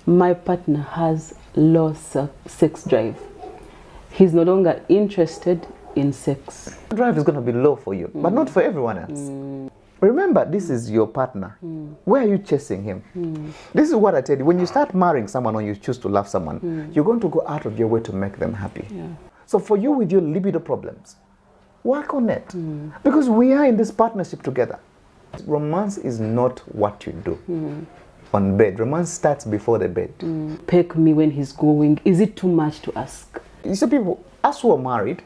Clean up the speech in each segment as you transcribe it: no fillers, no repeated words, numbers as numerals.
My partner has low sex drive. He's no longer interested in sex. Drive is going to be low for you, but not for everyone else. Remember, this is your partner. Where are you chasing him? This is what I tell you. When you start marrying someone or you choose to love someone, you're going to go out of your way to make them happy. Yeah. So for you with your libido problems, work on it. Because we are in this partnership together. Romance is not what you do on bed. Romance starts before the bed. Peck me when he's going. Is it too much to ask? You see, people, us who are married,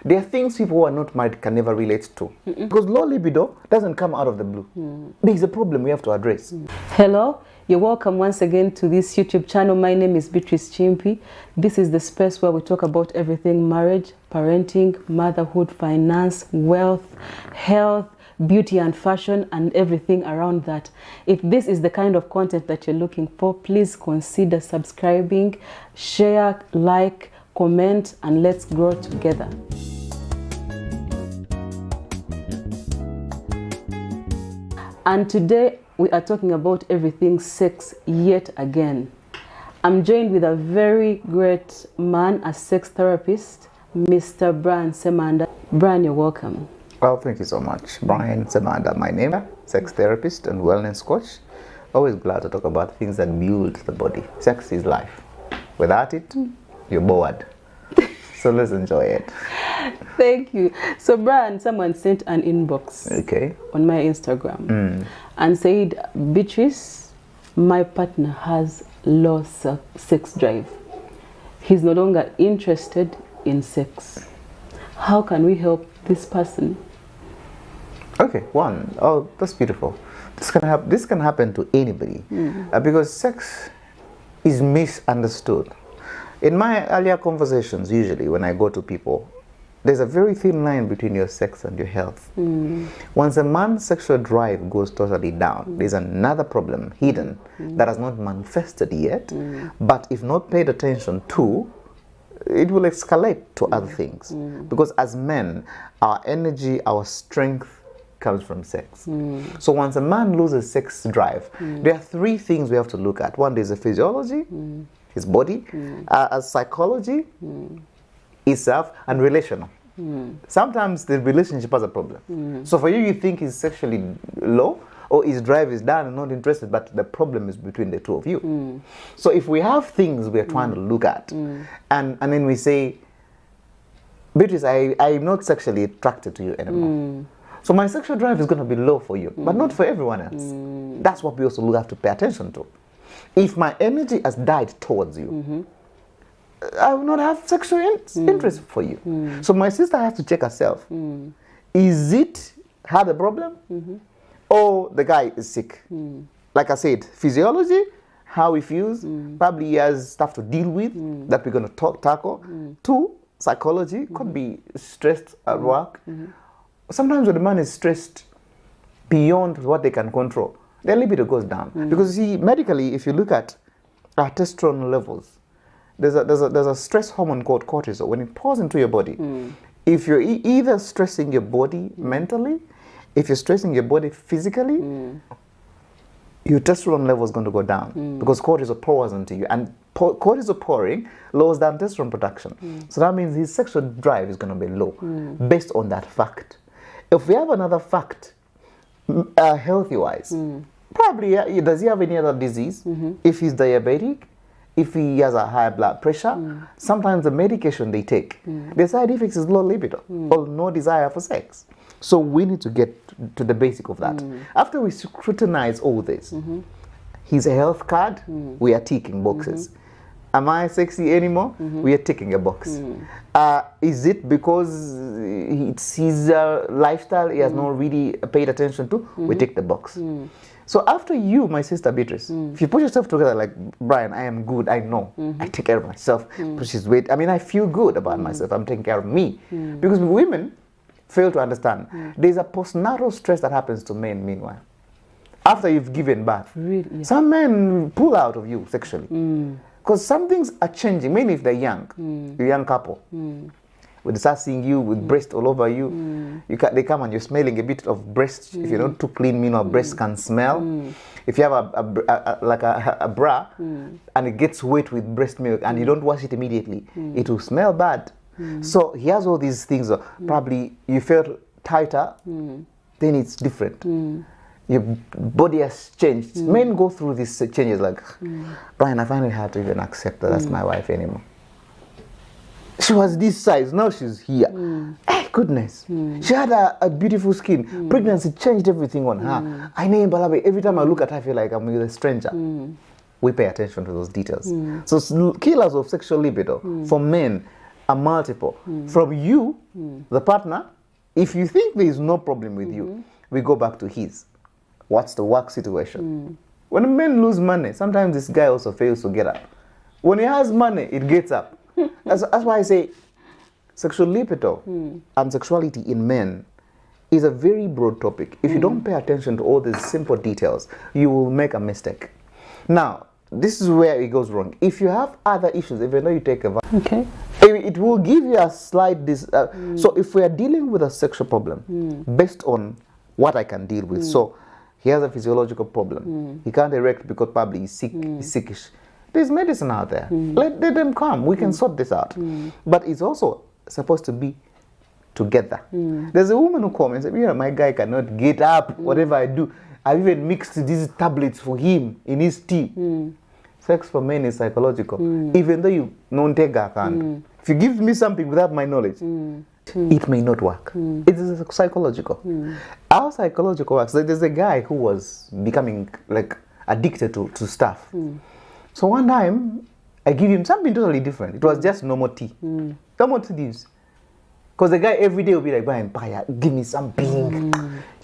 there are things people who are not married can never relate to. Because low libido doesn't come out of the blue. There's a problem we have to address. Hello, you're welcome once again to this YouTube channel. My name is Beatrice Chimpi. This is the space where we talk about everything marriage, parenting, motherhood, finance, wealth, health, beauty and fashion, and everything around that. If this is the kind of content that you're looking for, please consider subscribing, share, like, comment, and let's grow together. And today we are talking about everything sex yet again. I'm joined with a very great man, a sex therapist, Mr. Brian Semanda. Brian, you're welcome. Well, thank you so much. Brian Semanda, my name, sex therapist and wellness coach. Always glad to talk about things that build the body. Sex is life. Without it, you're bored. So let's enjoy it. Thank you. So Brian, someone sent an inbox on my Instagram and said, Beatrice, my partner has low sex drive. He's no longer interested in sex. How can we help this person? Okay, oh, that's beautiful. This can happen to anybody because sex is misunderstood. In my earlier conversations, usually when I go to people, there's a very thin line between your sex and your health. Once a man's sexual drive goes totally down, there's another problem hidden that has not manifested yet, but if not paid attention to, it will escalate to other things. Because as men, our energy, our strength comes from sex. So once a man loses sex drive, there are three things we have to look at. One is the physiology, his body, psychology, itself, and relational. Sometimes the relationship has a problem. So for you, you think he's sexually low, or his drive is down and not interested, but the problem is between the two of you. So if we have things we are trying to look at, and then we say, Beatrice, I'm not sexually attracted to you anymore. So my sexual drive is going to be low for you, but not for everyone else. That's what we also have to pay attention to. If my energy has died towards you, I will not have sexual interest for you. So my sister has to check herself. Is it her the problem? Or the guy is sick? Like I said, physiology, how he feels, probably he has stuff to deal with that we're going to tackle. Two, psychology, could be stressed at work. Sometimes when the man is stressed beyond what they can control, their libido goes down. Because you see, medically, if you look at our testosterone levels, there's a stress hormone called cortisol. When it pours into your body, if you're either stressing your body mentally, if you're stressing your body physically, your testosterone level is going to go down because cortisol pours into you. And cortisol pouring lowers down testosterone production. So that means his sexual drive is going to be low based on that fact. If we have another fact, healthy-wise, probably, does he have any other disease? If he's diabetic, if he has a high blood pressure, sometimes the medication they take, the side effects is low libido or no desire for sex. So we need to get to the basic of that. After we scrutinize all this, his health card, we are ticking boxes. Am I sexy anymore? We are ticking a box. Is it because it's his lifestyle he has not really paid attention to? We tick the box. So after you, my sister Beatrice, if you put yourself together like, Brian, I am good, I know, I take care of myself, push his weight. I mean, I feel good about myself, I'm taking care of me. Because women fail to understand, there's a postnatal stress that happens to men meanwhile. After you've given birth, some men pull out of you sexually. Because some things are changing, mainly if they're young, a young couple. when they start seeing you with breast all over you, they come and you're smelling a bit of breast. If you're not too clean, breast can smell. If you have a bra and it gets wet with breast milk and you don't wash it immediately, it will smell bad. So he has all these things. Probably you felt tighter, then it's different. Your body has changed. Men go through these changes like, Brian, I find it hard to even accept that that's my wife anymore. She was this size, now she's here. Hey, goodness. She had a beautiful skin. Pregnancy changed everything on her. I know Balabe, every time I look at her, I feel like I'm with a stranger. We pay attention to those details. So killers of sexual libido for men are multiple. From you, the partner, if you think there is no problem with you, we go back to his. What's the work situation? When a man lose money, sometimes this guy also fails to get up. When he has money, it gets up. That's why I say sexual libido and sexuality in men is a very broad topic. If you don't pay attention to all these simple details, you will make a mistake. Now, this is where it goes wrong. If you have other issues, even though you take a it will give you a slight so if we are dealing with a sexual problem based on what I can deal with, so he has a physiological problem, he can't erect because probably he's sick, he's sickish. There's medicine out there. Let them come. We can sort this out. But it's also supposed to be together. There's a woman who comes and says, my guy cannot get up, whatever I do. I've even mixed these tablets for him in his tea. Sex for men is psychological. Even though you don't take a hand. If you give me something without my knowledge, it may not work. It is psychological. How psychological works, there's a guy who was becoming like addicted to stuff. So one time, I give him something totally different. It was just normal tea. Normal tea leaves. Because the guy every day will be like, Brian, give me something.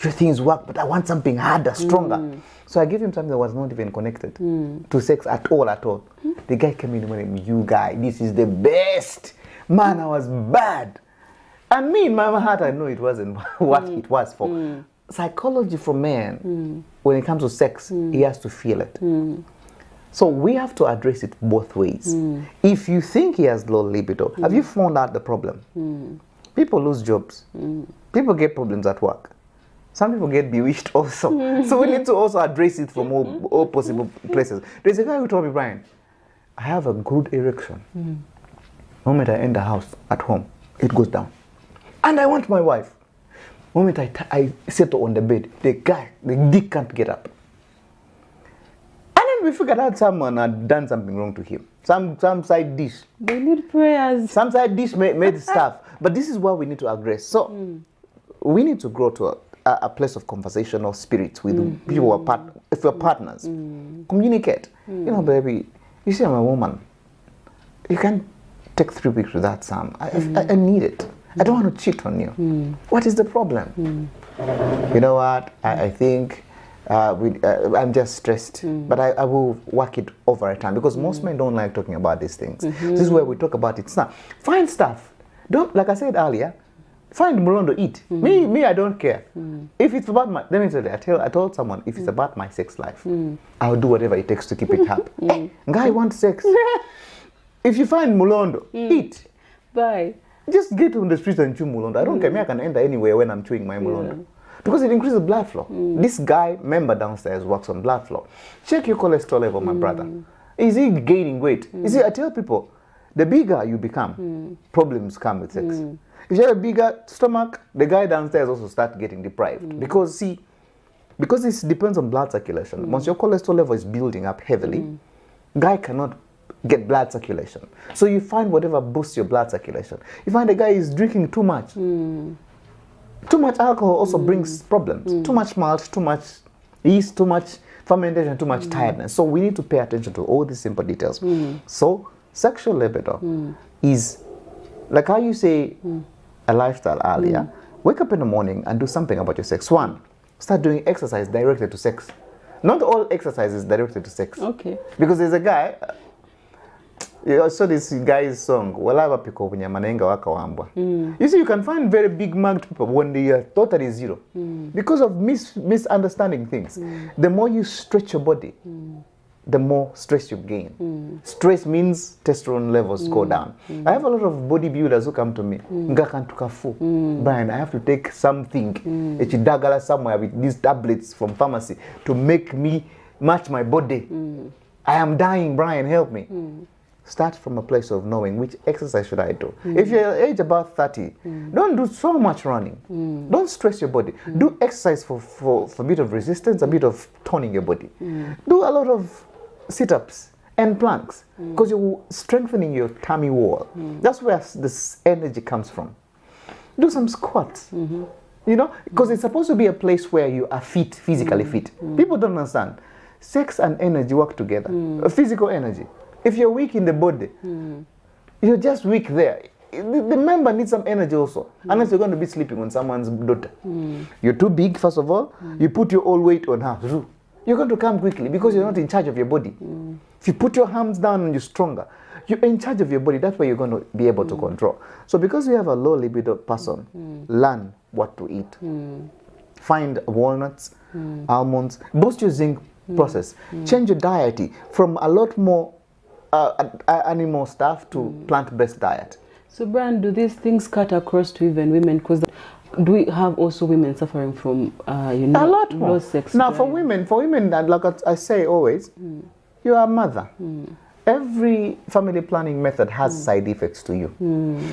Your things work, but I want something harder, stronger. So I gave him something that was not even connected to sex at all. The guy came in the morning, you guy, this is the best. Man, I was bad. And me, in my heart, I know it wasn't what it was for. Psychology for man, when it comes to sex, he has to feel it. So we have to address it both ways. If you think he has low libido, have you found out the problem? People lose jobs. People get problems at work. Some people get bewitched also. So we need to also address it from all possible places. There's a guy who told me, Brian, I have a good erection. The moment I enter the house at home, it goes down. And I want my wife. The moment I settle on the bed, the dick can't get up. We figured out someone had done something wrong to him. Some side dish. They need prayers. Some side dish made stuff. But this is what we need to address. So we need to grow to a place of conversational spirit with people who are if we're partners. Communicate. Baby, you see I'm a woman. You can't take 3 weeks without some. I need it. I don't want to cheat on you. What is the problem? You know what? I think I'm just stressed, but I will work it over a time because most men don't like talking about these things. This is where we talk about it now. Find stuff. Don't, like I said earlier, find Mulondo, eat. Me, I don't care. If it's about my, let me tell you, I told someone, if it's about my sex life, I'll do whatever it takes to keep it happy. Guy wants sex. If you find Mulondo, eat. Bye. Just get on the streets and chew Mulondo. I don't care. Me, I can enter anywhere when I'm chewing my Mulondo. Because it increases blood flow. This guy, member downstairs, works on blood flow. Check your cholesterol level, my brother. Is he gaining weight? You see, I tell people, the bigger you become, problems come with sex. If you have a bigger stomach, the guy downstairs also starts getting deprived. Because this depends on blood circulation. Once your cholesterol level is building up heavily, guy cannot get blood circulation. So you find whatever boosts your blood circulation. You find the guy is drinking too much. Too much alcohol also brings problems. Too much malt, too much yeast, too much fermentation, too much tiredness. So we need to pay attention to all these simple details. So sexual libido is, like how you say a lifestyle earlier, wake up in the morning and do something about your sex. One, start doing exercise directed to sex. Not all exercise is directed to sex. Okay. Because there's a guy, I saw this guy's song, Walava Piko Manenga Waka Wambwa. You see, you can find very big marked people when they are totally zero. Because of misunderstanding things. The more you stretch your body, the more stress you gain. Stress means testosterone levels go down. I have a lot of bodybuilders who come to me. Brian, I have to take something, echidagala somewhere with these tablets from pharmacy to make me match my body. I am dying, Brian, help me. Start from a place of knowing which exercise should I do. If you're age about 30, don't do so much running. Don't stress your body. Do exercise for a bit of resistance, a bit of toning your body. Do a lot of sit-ups and planks because you're strengthening your tummy wall. That's where this energy comes from. Do some squats. You know, because it's supposed to be a place where you are fit, physically fit. People don't understand. Sex and energy work together. Physical energy. If you're weak in the body, you're just weak there. The member needs some energy also. Unless you're going to be sleeping on someone's daughter. You're too big, first of all. You put your whole weight on her. You're going to come quickly because you're not in charge of your body. If you put your arms down and you're stronger, you're in charge of your body. That's where you're going to be able to control. So because you have a low libido person, learn what to eat. Find walnuts, almonds, boost your zinc process. Change your diet from a lot more animal stuff to plant-based diet. So Brian, do these things cut across to even women? Because do we have also women suffering from a lot more low sex now drive? for women that, like I say always, you are a mother. Every family planning method has side effects to you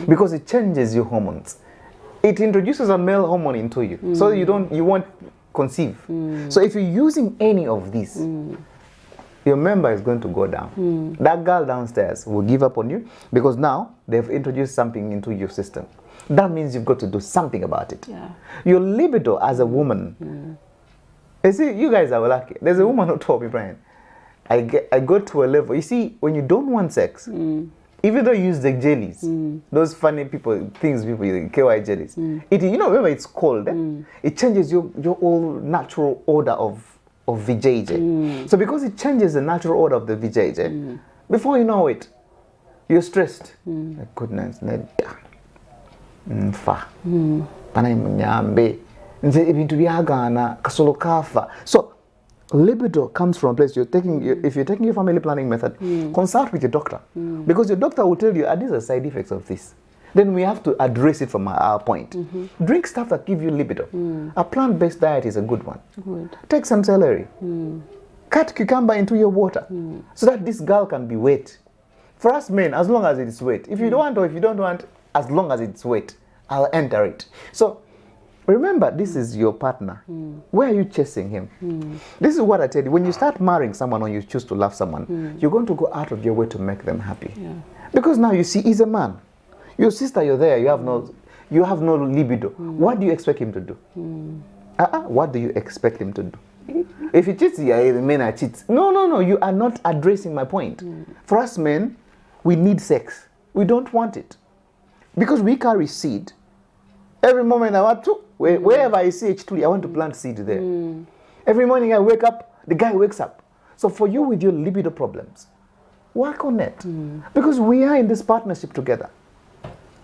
because it changes your hormones. It introduces a male hormone into you, so you won't conceive. So if you're using any of these, your member is going to go down. That girl downstairs will give up on you because now they've introduced something into your system. That means you've got to do something about it. Your libido as a woman, you see, you guys are lucky. There's a woman who told me, Brian, I got to a level, you see, when you don't want sex, even though you use the jellies, those funny people use, KY jellies, you know, remember it's cold, it changes your whole natural order of VJJ. So because it changes the natural order of the VJJ, before you know it, you're stressed. Goodness, so libido comes from a place if you're taking your family planning method, consult with your doctor because your doctor will tell you these are side effects of this. Then we have to address it from our point. Drink stuff that give you libido. A plant-based diet is a good one. Take some celery. Cut cucumber into your water so that this girl can be wet. For us men, as long as it is wet. If you don't want or if you don't want, as long as it's wet, I'll enter it. So remember, this is your partner. Where are you chasing him? This is what I tell you. When you start marrying someone or you choose to love someone, you're going to go out of your way to make them happy. Because now you see, he's a man. Your sister, you're there, you have no libido. What do you expect him to do? What do you expect him to do? If he cheats, the men are cheats. No, you are not addressing my point. For us men, we need sex. We don't want it. Because we carry seed. Every moment I want to, wherever I see H2, I want to plant seed there. Every morning I wake up, the guy wakes up. So for you with your libido problems, work on it. Because we are in this partnership together.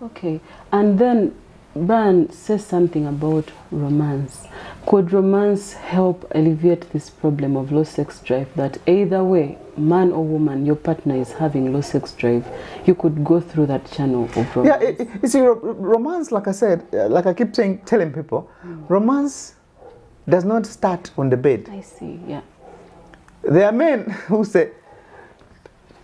Okay, and then Brian says something about romance. Could romance help alleviate this problem of low sex drive, that either way, man or woman, your partner is having low sex drive, you could go through that channel of romance? Yeah, you see, romance, like I said, like I keep telling people, romance does not start on the bed. I see, yeah. There are men who say,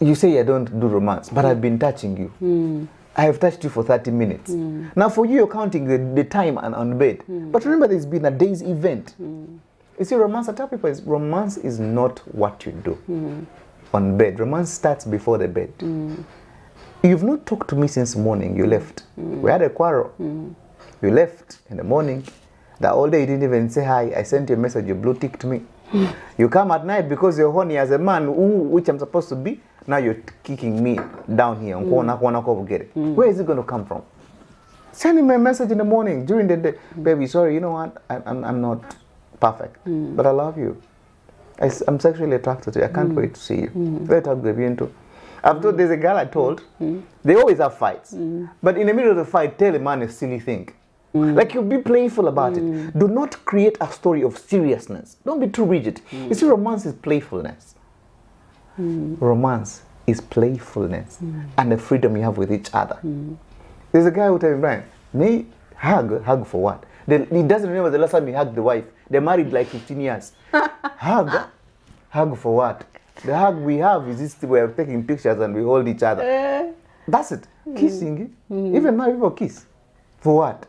you say I don't do romance, but I've been touching you. I have touched you for 30 minutes. Now for you, you're counting the time on bed. But remember, there's been a day's event. You see, romance, I tell people, romance is not what you do on bed. Romance starts before the bed. You've not talked to me since morning, you left. We had a quarrel. You left in the morning. The whole day you didn't even say hi. I sent you a message, you blue ticked me. You come at night because you're horny as a man, which I'm supposed to be. Now you're kicking me down here. Where is it going to come from? Send him a message in the morning, during the day. Baby, sorry, you know what? I'm not perfect, but I love you. I'm sexually attracted to you. I can't wait to see you. I've told, there's a girl I told, they always have fights. But in the middle of the fight, tell a man a silly thing. Like, you be playful about it. Do not create a story of seriousness. Don't be too rigid. You see, romance is playfulness. Romance is playfulness and the freedom you have with each other. There's a guy who tells me, Brian, me hug for what? He doesn't remember the last time he hugged the wife. They're married like 15 years. Hug for what? The hug we have is this, we're taking pictures and we hold each other. That's it. Kissing. Even married people kiss. For what?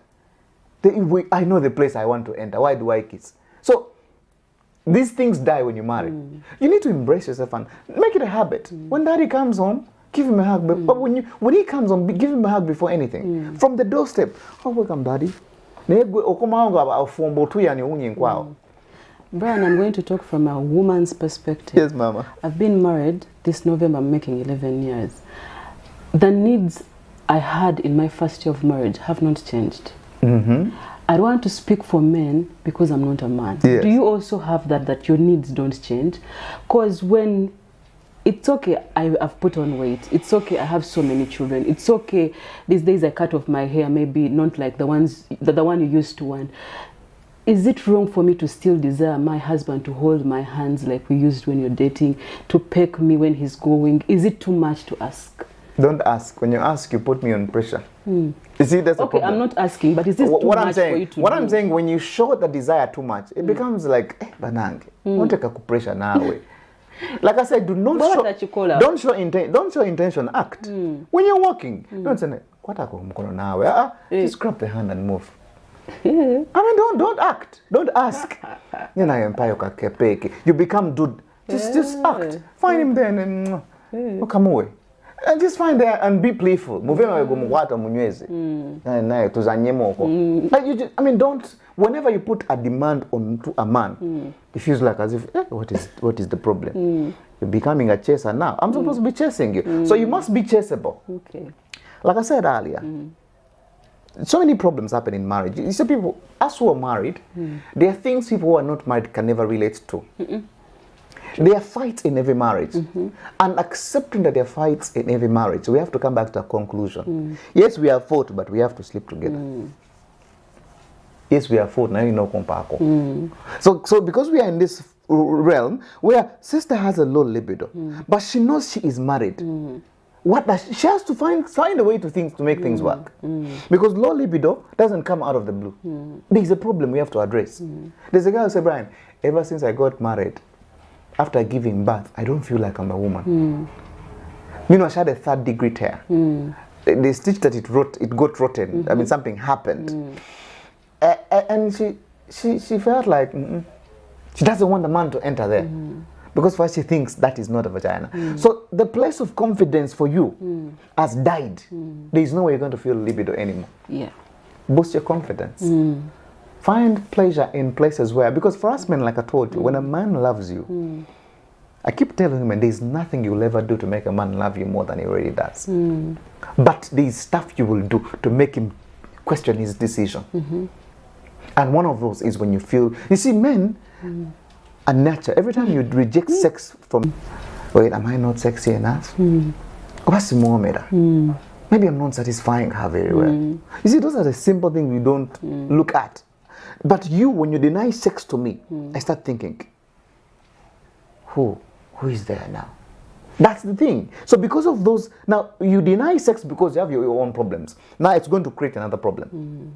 I know the place I want to enter. Why do I kiss? So, these things die when you marry. You need to embrace yourself and make it a habit. When daddy comes home, give him a hug. But when he comes home, give him a hug before anything. From the doorstep. Oh, welcome, daddy. Brian, I'm going to talk from a woman's perspective. Yes, Mama. I've been married. This November, I'm making 11 years. The needs I had in my first year of marriage have not changed. I don't want to speak for men because I'm not a man. Yes. Do you also have that your needs don't change? Because when it's okay, I've put on weight. It's okay, I have so many children. It's okay, these days I cut off my hair, maybe not like the one you used to want. Is it wrong for me to still desire my husband to hold my hands like we used when you're dating, to peck me when he's going? Is it too much to ask? Don't ask. When you ask, you put me on pressure. You see, that's the problem. I'm not asking, but is this too much for you to do? What I'm saying, when you show the desire too much, it becomes like, banange, don't take a pressure now. Like I said, don't show intention, act. When you're walking, don't say, just grab the hand and move. I mean, don't act. Don't ask. You become dude. Just act. Find him there and come away. And just find there and be playful. I mean, don't. Whenever you put a demand onto a man, it feels like as if, what is the problem? You're becoming a chaser now. I'm supposed to be chasing you, so you must be chaseable. Okay. Like I said earlier, so many problems happen in marriage. You see, people, us who are married, there are things people who are not married can never relate to. There are fights in every marriage. And accepting that there are fights in every marriage, we have to come back to a conclusion. Yes, we have fought, but we have to sleep together. Yes, we have fought, now you know compako. So because we are in this realm where sister has a low libido, but she knows she is married. She has to find a way to make things work. Because low libido doesn't come out of the blue. There's a problem we have to address. There's a guy who said, Brian, ever since I got married, after giving birth, I don't feel like I'm a woman. You know, she had a 3rd-degree tear. They stitched that it got rotten. I mean, something happened. And she felt like she doesn't want the man to enter there. Because first she thinks that is not a vagina. So the place of confidence for you has died. There is no way you're going to feel libido anymore. Yeah. Boost your confidence. Find pleasure in places where, because for us men, like I told you, when a man loves you, I keep telling him, and there's nothing you'll ever do to make a man love you more than he already does. But there's stuff you will do to make him question his decision. And one of those is when you feel, you see, men are nature. Every time you reject sex from, wait, am I not sexy enough? What's the more matter? Maybe I'm not satisfying her very well. You see, those are the simple things we don't look at. But when you deny sex to me, I start thinking, who is there now? That's the thing. So because of those, now you deny sex because you have your own problems. Now it's going to create another problem.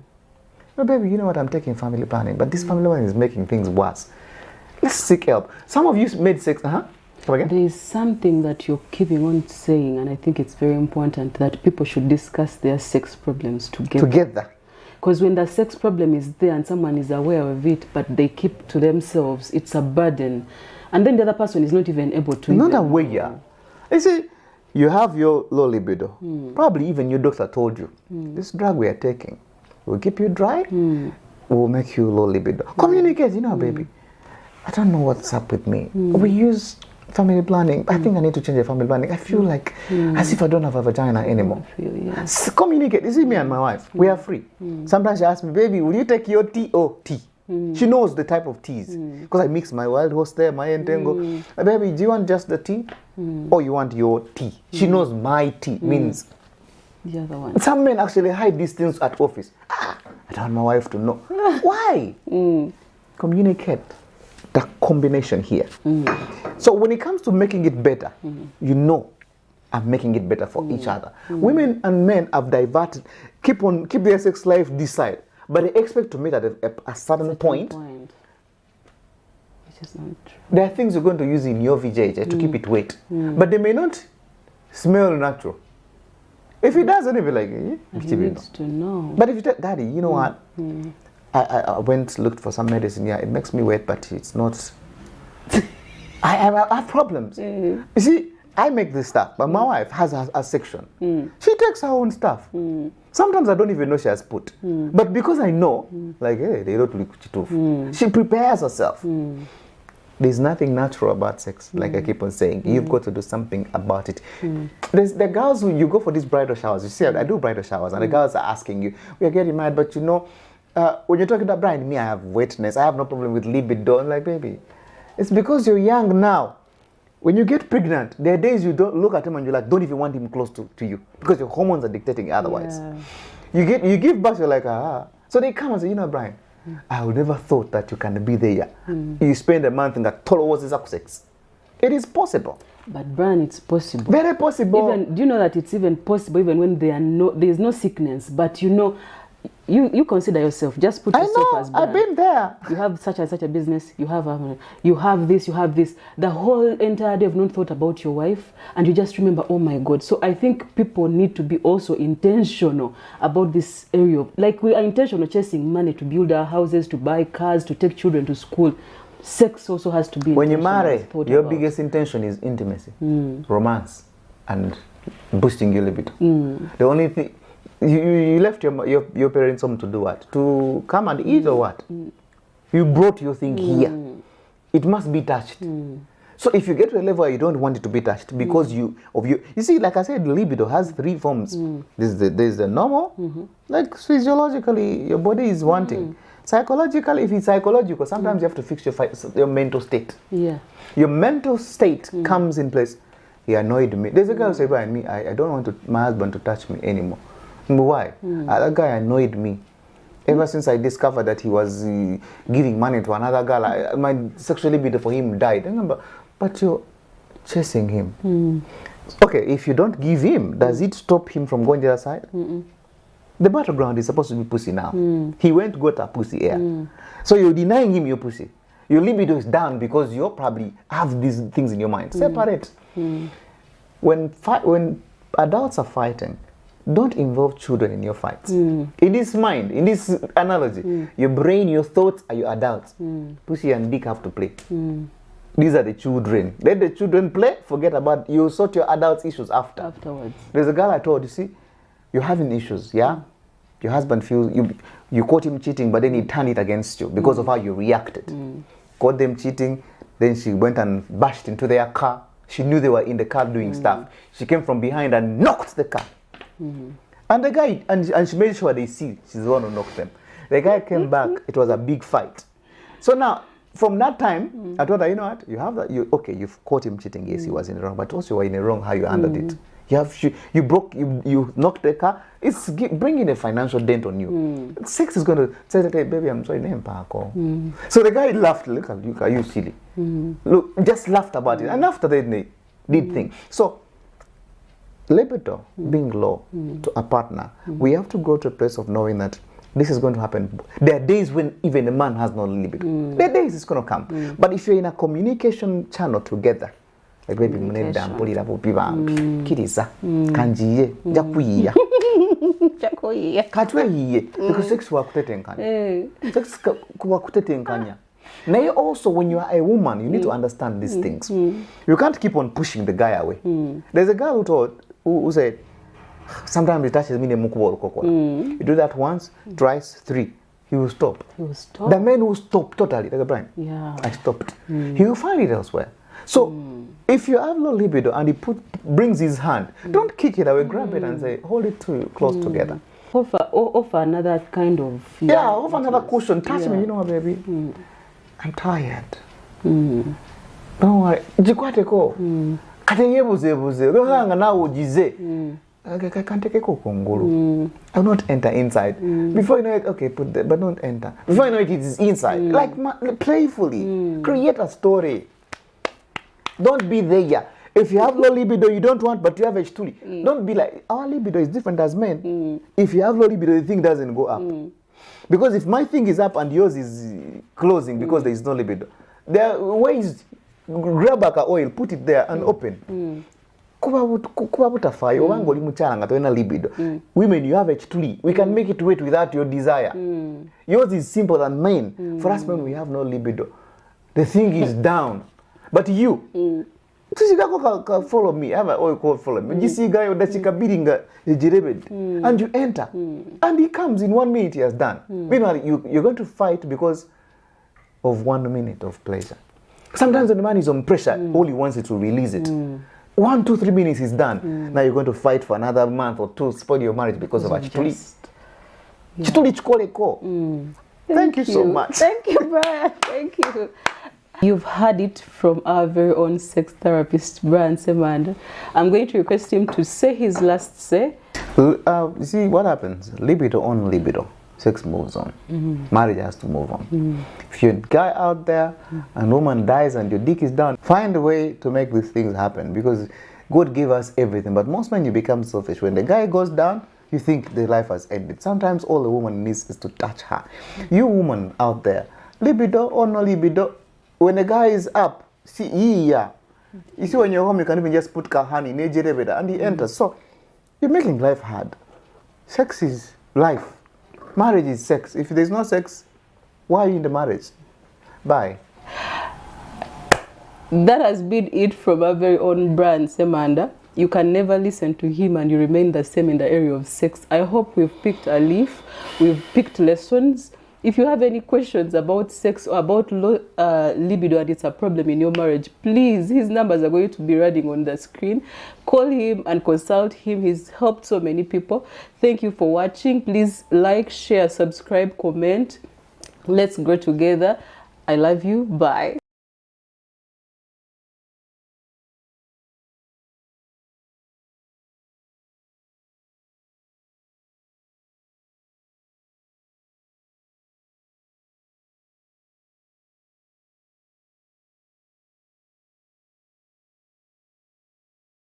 No, baby, you know what, I'm taking family planning, but this family planning is making things worse. Let's seek help. Some of you made sex, Come again? There is something that you're keeping on saying, and I think it's very important that people should discuss their sex problems together. Because when the sex problem is there and someone is aware of it, but they keep to themselves, it's a burden. And then the other person is not even able to... Not aware. You see, you have your low libido. Probably even your doctor told you, this drug we are taking will keep you dry, will make you low libido. Communicate, baby. I don't know what's up with me. We use family planning. I think I need to change the family planning. I feel like as if I don't have a vagina anymore. Communicate. You see, me and my wife, we are free. Sometimes she asks me, baby, will you take your tea or tea? She knows the type of teas. Because I mix my wild horse there, my entangle. Baby, do you want just the tea? Or you want your tea? She knows my tea means the other one. Some men actually hide these things at office. I don't want my wife to know. Why? Communicate. the combination here. So when it comes to making it better, you know, I'm making it better for each other. Women and men have diverted, keep their sex life this side, but they expect to meet at a certain point. Which is not true. There are things you're going to use in your VJJ to keep it wet, but they may not smell natural. If it does, it'll be like, He needs to know. but if you tell Daddy, you know what? I went looked for some medicine. Yeah, it makes me wet, but it's not. I have problems. You see, I make this stuff, but my wife has a section. She takes her own stuff. Sometimes I don't even know she has put, but because I know, like, hey, they don't look too. She prepares herself. There's nothing natural about sex, like I keep on saying. You've got to do something about it. There's the girls who you go for these bridal showers. You see, I do bridal showers, and the girls are asking you, "We are getting married, but you know, when you're talking about bride, me, I have wetness. I have no problem with libido." I'm like, baby, it's because you're young now. When you get pregnant, there are days you don't look at him and you're like, don't even want him close to you because your hormones are dictating otherwise. You give birth, you're like, ah. So they come and say, you know, Brian, I would never thought that you can be there. You spend a month in that total sex. It is possible. But Brian, it's possible. Very possible. Even, do you know that it's even possible even when there is no sickness, but you know, you consider yourself, just put yourself as Brian. I've been there. You have such and such a business, you have this. The whole entire day you've not thought about your wife, and you just remember, oh my God. So I think people need to be also intentional about this area. Like, we are intentional chasing money to build our houses, to buy cars, to take children to school. Sex also has to be when you marry, your about. biggest intention is intimacy, romance, and boosting your libido. The only thing, you left your parents home to do what? To come and eat or what? You brought your thing here. It must be touched. So if you get to a level where you don't want it to be touched because you see, like I said, libido has 3 forms. There's the normal, like physiologically your body is wanting. Psychologically, if it's psychological, sometimes you have to fix your mental state. Your mental state comes in place. He annoyed me. There's a guy who said, "By me, I don't want my husband to touch me anymore." Why? That guy annoyed me. Ever since I discovered that he was giving money to another girl, my sexual libido for him died. I remember, but you're chasing him. Okay, if you don't give him, does it stop him from going the other side? The battleground is supposed to be pussy now. He went got a pussy here. So you're denying him your pussy. Your libido is down because you probably have these things in your mind. Separate. When adults are fighting, don't involve children in your fights. In this mind, in this analogy, your brain, your thoughts are your adults. Pussy and dick have to play. These are the children. Let the children play. Forget about you. Sort your adults' issues afterwards. There's a girl I told, you see, you're having issues, yeah? Your husband feels you caught him cheating, but then he turned it against you because of how you reacted. Caught them cheating, then she went and bashed into their car. She knew they were in the car doing stuff. She came from behind and knocked the car. And the guy, and she made sure they see she's the one who knocked them. The guy came back. It was a big fight. So now, from that time, I told her, you know what? You have that. You've caught him cheating. Yes, he was in the wrong, but also you were in the wrong how you handled it. You knocked the car. It's bringing a financial dent on you. Sex is going to say that, hey, baby, I'm sorry, name Paco. So the guy laughed. Look at you, are you silly? Look, just laughed about it. And after they did things. So libido being low to a partner, we have to go to a place of knowing that this is going to happen. There are days when even a man has no libido. There are days it's going to come. But if you're in a communication channel together, like baby, kiriza, kanjiye, jakuyiya. Because sex wa kutetenkanya. Sex wa kutetenkanya. Now also, when you are a woman, you need to understand these things. You can't keep on pushing the guy away. There's a girl who said, sometimes he touches me in the You do that once, twice, 3. He will stop. The man will stop totally. Like a Brian. I stopped. He will find it elsewhere. So, if you have low libido and he brings his hand, don't kick it away, grab it and say, hold it to you, close together. Offer another kind of... offer another cushion. Touch me, you know what, baby? I'm tired. Don't worry. Jikwate ko. Katenye buze. Don't hanga na ujize. I can't take a kokongoro. I will not enter inside. Before you know it, okay, put that, but don't enter. Before you know it, it is inside. Like playfully. Create a story. Don't be there. If you have low libido, you don't want, but you have H2. Don't be like, our libido is different as men. If you have low libido, the thing doesn't go up. Because if my thing is up and yours is closing because there is no libido, there are ways, grab a oil, put it there and open. Kuba butafai, owango limuchala ngatoena libido. Women, you have H2. We can make it wait without your desire. Yours is simple than men. For us men, we have no libido. The thing is down. But you, follow me. I have an oil called follow me. You see a guy that's and you enter. And he comes in 1 minute, he has done. Meanwhile, you're going to fight because of 1 minute of pleasure. Sometimes when the man is on pressure, all he wants is to release it. 1, 2, 3 minutes is done. Now you're going to fight for another month or two, spoil your marriage because of a chituli. Thank you so much. Thank you, Brian. Thank you. You've heard it from our very own sex therapist, Brian Semanda. I'm going to request him to say his last say. You see what happens? Libido on libido. Sex moves on. Marriage has to move on. If you're a guy out there and a woman dies and your dick is down, find a way to make these things happen, because God gave us everything. But most men, you become selfish. When the guy goes down, you think the life has ended. Sometimes all the woman needs is to touch her. You woman out there, libido or no libido, when the guy is up, see, yeah. You see, when you're home, you can even just put kahani, and he enters. So you're making life hard. Sex is life. Marriage is sex. If there's no sex, why are you in the marriage? Bye. That has been it from our very own Brian Semanda. You can never listen to him and you remain the same in the area of sex. I hope we've picked a leaf. We've picked lessons. If you have any questions about sex or about low libido and it's a problem in your marriage, please, his numbers are going to be running on the screen. Call him and consult him. He's helped so many people. Thank you for watching. Please like, share, subscribe, comment. Let's grow together. I love you. Bye.